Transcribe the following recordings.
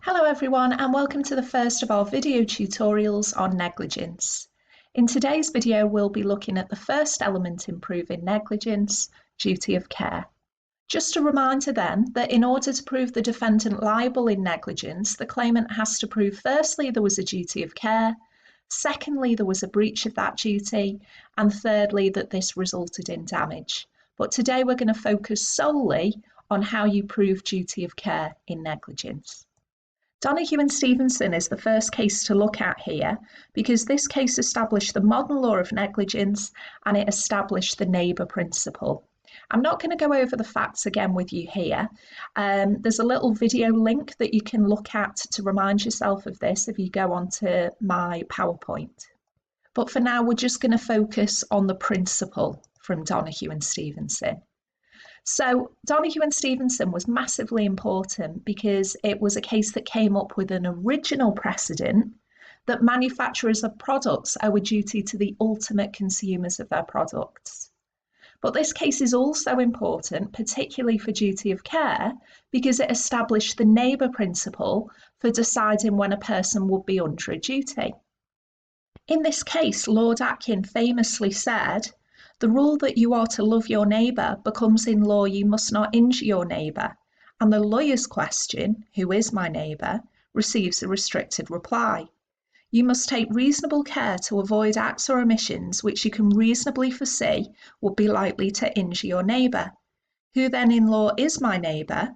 Hello everyone and welcome to the first of our video tutorials on negligence. In today's video we'll be looking at the first element in proving negligence, duty of care. Just a reminder then that in order to prove the defendant liable in negligence, the claimant has to prove firstly there was a duty of care, secondly there was a breach of that duty, and thirdly that this resulted in damage. But today we're going to focus solely on how you prove duty of care in negligence. Donoghue and Stevenson is the first case to look at here because this case established the modern law of negligence and it established the neighbour principle. I'm not going to go over the facts again with you here. There's a little video link that you can look at to remind yourself of this if you go onto my PowerPoint. But for now, we're just going to focus on the principle from Donoghue and Stevenson. So Donoghue and Stevenson was massively important because it was a case that came up with an original precedent that manufacturers of products owe a duty to the ultimate consumers of their products. But this case is also important, particularly for duty of care, because it established the neighbour principle for deciding when a person would be under a duty. In this case, Lord Atkin famously said, "The rule that you are to love your neighbour becomes in law you must not injure your neighbour, and the lawyer's question, who is my neighbour, receives a restricted reply. You must take reasonable care to avoid acts or omissions which you can reasonably foresee would be likely to injure your neighbour. Who then in law is my neighbour?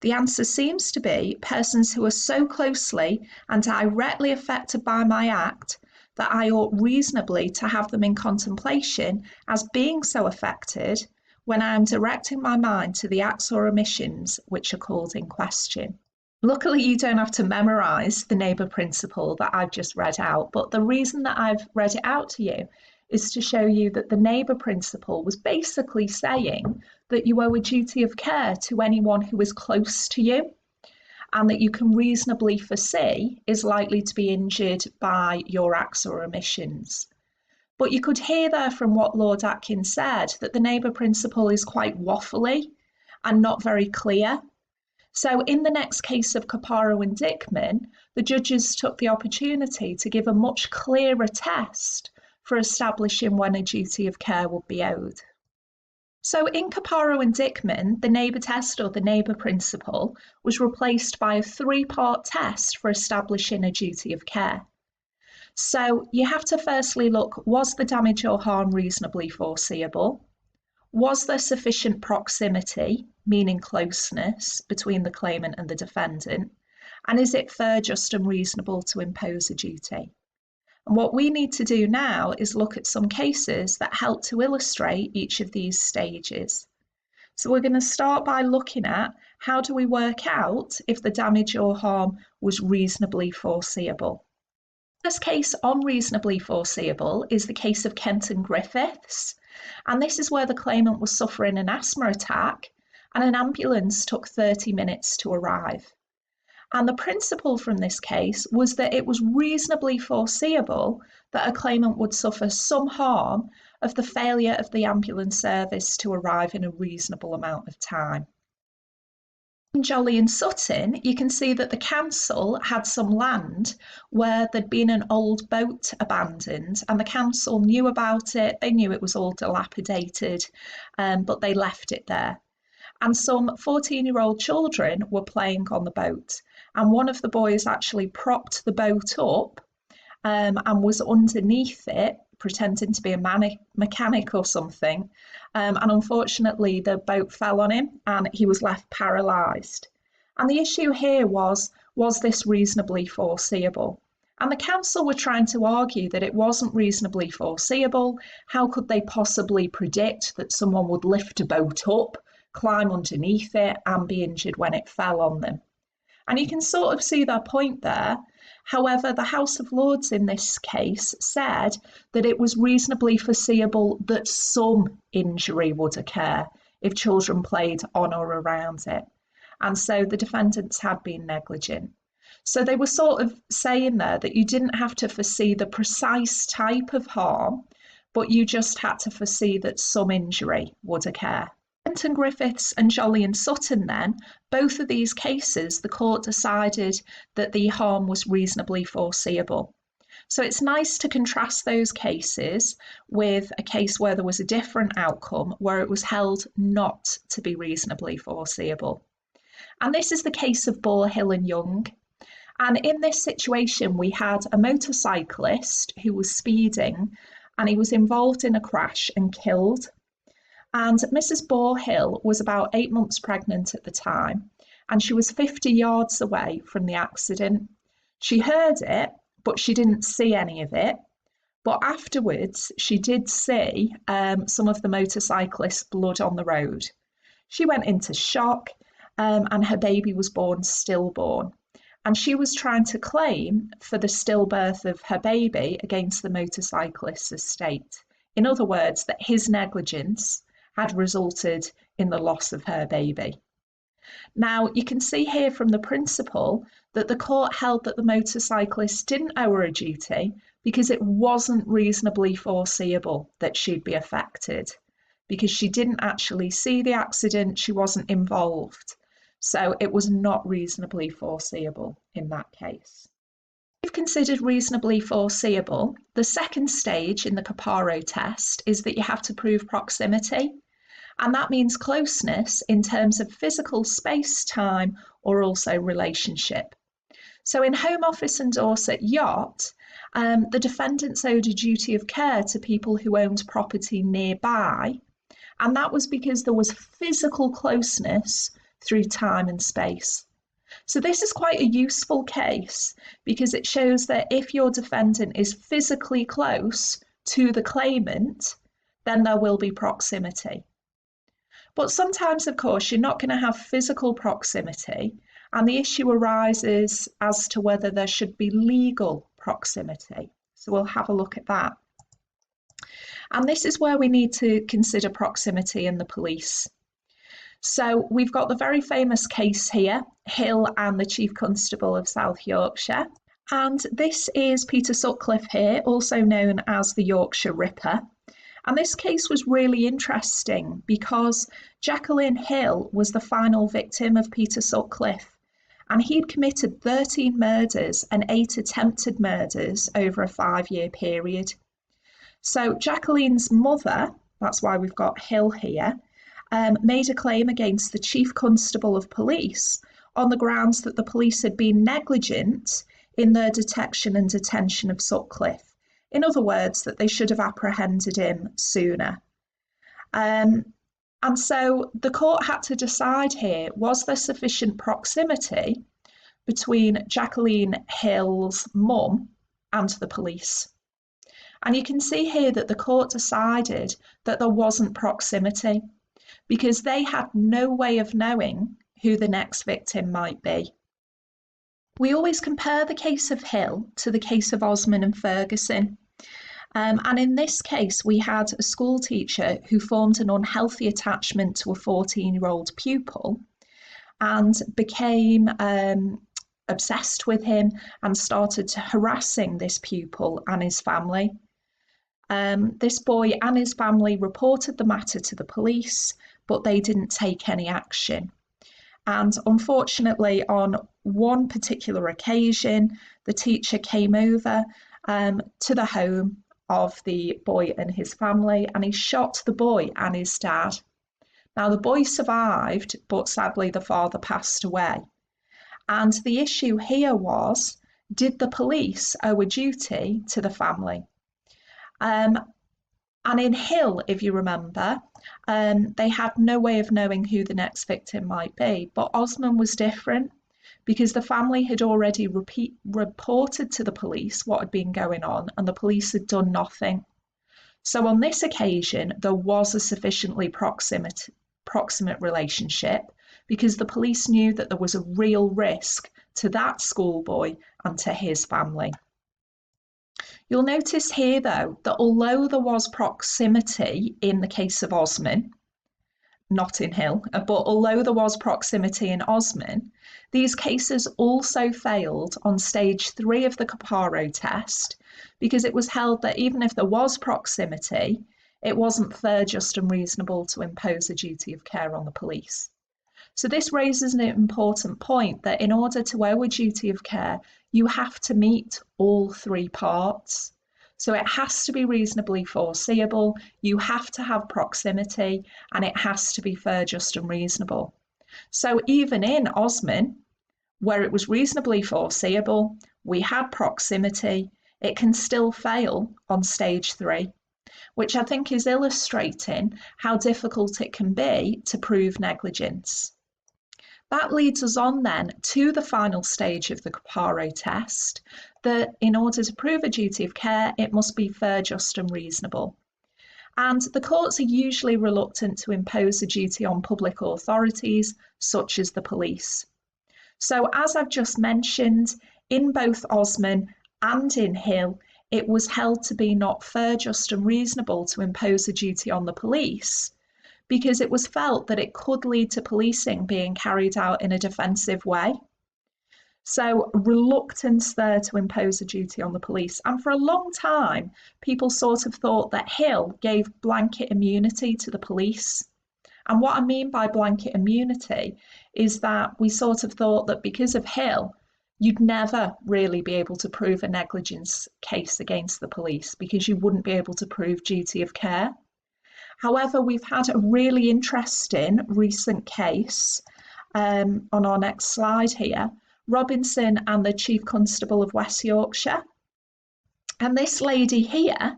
The answer seems to be persons who are so closely and directly affected by my act that I ought reasonably to have them in contemplation as being so affected when I am directing my mind to the acts or omissions which are called in question." Luckily, you don't have to memorise the neighbour principle that I've just read out, but the reason that I've read it out to you is to show you that the neighbour principle was basically saying that you owe a duty of care to anyone who is close to you, and that you can reasonably foresee is likely to be injured by your acts or omissions. But you could hear there from what Lord Atkin said that the neighbour principle is quite waffly and not very clear. So in the next case of CAPARO and Dickman, the judges took the opportunity to give a much clearer test for establishing when a duty of care would be owed. So in CAPARO and Dickman, the neighbour test or the neighbour principle was replaced by a three-part test for establishing a duty of care. So you have to firstly look, was the damage or harm reasonably foreseeable? Was there sufficient proximity, meaning closeness, between the claimant and the defendant? And is it fair, just and reasonable to impose a duty? And what we need to do now is look at some cases that help to illustrate each of these stages. So we're going to start by looking at how do we work out if the damage or harm was reasonably foreseeable. The first case on reasonably foreseeable is the case of Kenton Griffiths, and this is where the claimant was suffering an asthma attack and an ambulance took 30 minutes to arrive. And the principle from this case was that it was reasonably foreseeable that a claimant would suffer some harm of the failure of the ambulance service to arrive in a reasonable amount of time. In Jolly and Sutton, you can see that the council had some land where there'd been an old boat abandoned, and the council knew about it. They knew it was all dilapidated, but they left it there. And some 14-year-old children were playing on the boat, and one of the boys actually propped the boat up and was underneath it, pretending to be a mechanic or something, and unfortunately the boat fell on him and he was left paralysed. And the issue here was this reasonably foreseeable? And the council were trying to argue that it wasn't reasonably foreseeable. How could they possibly predict that someone would lift a boat up, climb underneath it and be injured when it fell on them? And you can sort of see their point there. However, the House of Lords in this case said that it was reasonably foreseeable that some injury would occur if children played on or around it. And so the defendants had been negligent. So they were sort of saying there that you didn't have to foresee the precise type of harm, but you just had to foresee that some injury would occur. Fenton Griffiths and Jolly and Sutton then, both of these cases, the court decided that the harm was reasonably foreseeable. So it's nice to contrast those cases with a case where there was a different outcome, where it was held not to be reasonably foreseeable. And this is the case of Boar, Hill and Young. And in this situation, we had a motorcyclist who was speeding and he was involved in a crash and killed. And Mrs. Boar Hill was about 8 months pregnant at the time, and she was 50 yards away from the accident. She heard it, but she didn't see any of it. But afterwards, she did see some of the motorcyclist's blood on the road. She went into shock, and her baby was born stillborn. And she was trying to claim for the stillbirth of her baby against the motorcyclist's estate. In other words, that his negligence had resulted in the loss of her baby. Now, you can see here from the principle that the court held that the motorcyclist didn't owe her a duty because it wasn't reasonably foreseeable that she'd be affected, because she didn't actually see the accident, she wasn't involved. So it was not reasonably foreseeable in that case. If considered reasonably foreseeable, the second stage in the CAPARO test is that you have to prove proximity. And that means closeness in terms of physical space, time, or also relationship. So in Home Office and Dorset Yacht, the defendants owed a duty of care to people who owned property nearby. And that was because there was physical closeness through time and space. So this is quite a useful case because it shows that if your defendant is physically close to the claimant, then there will be proximity. But sometimes, of course, you're not going to have physical proximity, and the issue arises as to whether there should be legal proximity. So we'll have a look at that. And this is where we need to consider proximity in the police. So we've got the very famous case here, Hill and the Chief Constable of South Yorkshire. And this is Peter Sutcliffe here, also known as the Yorkshire Ripper. And this case was really interesting because Jacqueline Hill was the final victim of Peter Sutcliffe, and he'd committed 13 murders and 8 attempted murders over a 5-year period. So Jacqueline's mother, that's why we've got Hill here, made a claim against the Chief Constable of Police on the grounds that the police had been negligent in their detection and detention of Sutcliffe. In other words, that they should have apprehended him sooner. And so the court had to decide here, was there sufficient proximity between Jacqueline Hill's mum and the police? And you can see here that the court decided that there wasn't proximity because they had no way of knowing who the next victim might be. We always compare the case of Hill to the case of Osman and Ferguson. And in this case, we had a school teacher who formed an unhealthy attachment to a 14-year-old pupil and became obsessed with him and started harassing this pupil and his family. This boy and his family reported the matter to the police, but they didn't take any action. And unfortunately, on one particular occasion, the teacher came over to the home of the boy and his family, and he shot the boy and his dad. Now, the boy survived, but sadly the father passed away. And the issue here was, did the police owe a duty to the family? And in Hill, if you remember, they had no way of knowing who the next victim might be. But Osman was different because the family had already reported to the police what had been going on, and the police had done nothing. So on this occasion, there was a sufficiently proximate relationship because the police knew that there was a real risk to that schoolboy and to his family. You'll notice here, though, that although there was proximity in the case of Osman, not in Hill, but although there was proximity in Osman, these cases also failed on stage 3 of the CAPARO test because it was held that even if there was proximity, it wasn't fair, just and reasonable to impose a duty of care on the police. So this raises an important point that in order to owe a duty of care, you have to meet all three parts. So it has to be reasonably foreseeable, you have to have proximity, and it has to be fair, just and reasonable. So even in Osman, where it was reasonably foreseeable, we had proximity, it can still fail on stage 3, which I think is illustrating how difficult it can be to prove negligence. That leads us on then to the final stage of the CAPARO test, that in order to prove a duty of care, it must be fair, just and reasonable. And the courts are usually reluctant to impose a duty on public authorities, such as the police. So as I've just mentioned, in both Osman and in Hill, it was held to be not fair, just and reasonable to impose a duty on the police, because it was felt that it could lead to policing being carried out in a defensive way. So reluctance there to impose a duty on the police. And for a long time, people sort of thought that Hill gave blanket immunity to the police. And what I mean by blanket immunity is that we sort of thought that because of Hill, you'd never really be able to prove a negligence case against the police because you wouldn't be able to prove duty of care. However, we've had a really interesting recent case on our next slide here, Robinson and the Chief Constable of West Yorkshire. And this lady here,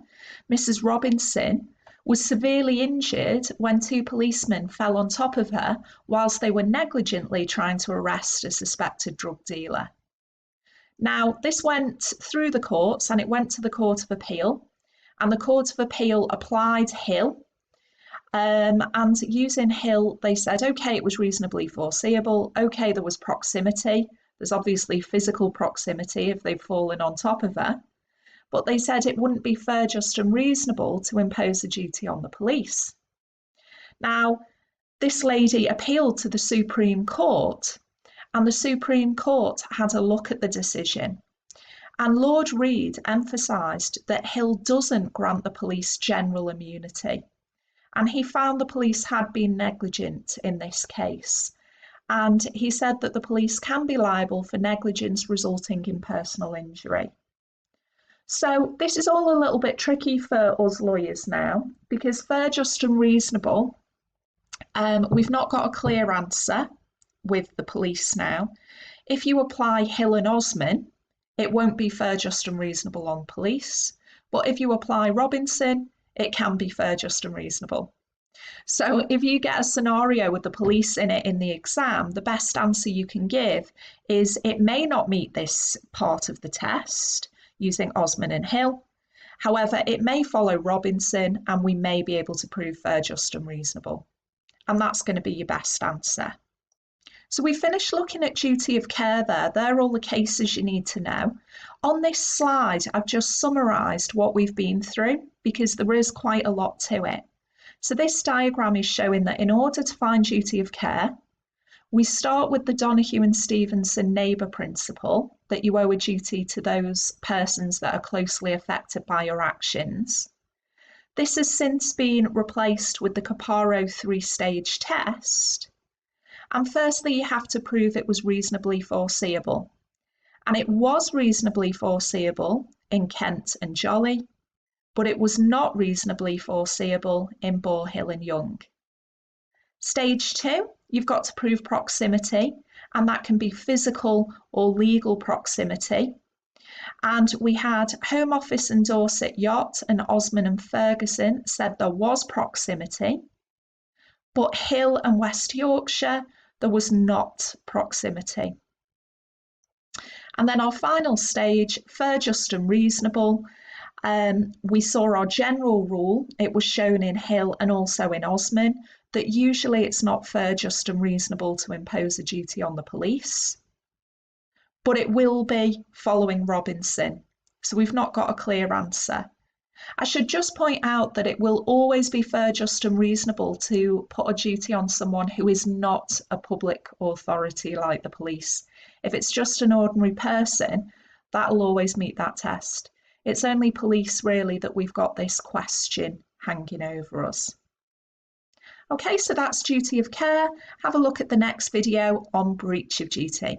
Mrs. Robinson, was severely injured when 2 policemen fell on top of her whilst they were negligently trying to arrest a suspected drug dealer. Now, this went through the courts and it went to the Court of Appeal, and the Court of Appeal applied Hill. And using Hill, they said, okay, it was reasonably foreseeable. Okay, there was proximity. There's obviously physical proximity if they've fallen on top of her. But they said it wouldn't be fair, just and reasonable to impose a duty on the police. Now, this lady appealed to the Supreme Court, and the Supreme Court had a look at the decision. And Lord Reid emphasised that Hill doesn't grant the police general immunity. And he found the police had been negligent in this case. And he said that the police can be liable for negligence resulting in personal injury. So this is all a little bit tricky for us lawyers now, because fair, just and reasonable, we've not got a clear answer with the police now. If you apply Hill and Osman, it won't be fair, just and reasonable on police. But if you apply Robinson, it can be fair, just and reasonable. So if you get a scenario with the police in it in the exam, the best answer you can give is it may not meet this part of the test using Osman and Hill. However, it may follow Robinson and we may be able to prove fair, just and reasonable. And that's going to be your best answer. So we finished looking at duty of care there. They're all the cases you need to know. On this slide, I've just summarised what we've been through because there is quite a lot to it. So this diagram is showing that in order to find duty of care, we start with the Donoghue and Stevenson neighbour principle, that you owe a duty to those persons that are closely affected by your actions. This has since been replaced with the CAPARO 3-stage test. And firstly, you have to prove it was reasonably foreseeable. And it was reasonably foreseeable in Kent and Jolly, but it was not reasonably foreseeable in Boar Hill and Young. Stage 2, you've got to prove proximity, and that can be physical or legal proximity. And we had Home Office and Dorset Yacht and Osman and Ferguson said there was proximity, but Hill and West Yorkshire, there was not proximity. And then our final stage, fair, just and reasonable. We saw our general rule, it was shown in Hill and also in Osman, that usually it's not fair, just and reasonable to impose a duty on the police, but it will be following Robinson. So we've not got a clear answer. I should just point out that it will always be fair, just and reasonable to put a duty on someone who is not a public authority like the police. If it's just an ordinary person, that'll always meet that test. It's only police really that we've got this question, hanging over us. Okay, so that's duty of care. Have a look at the next video on breach of duty.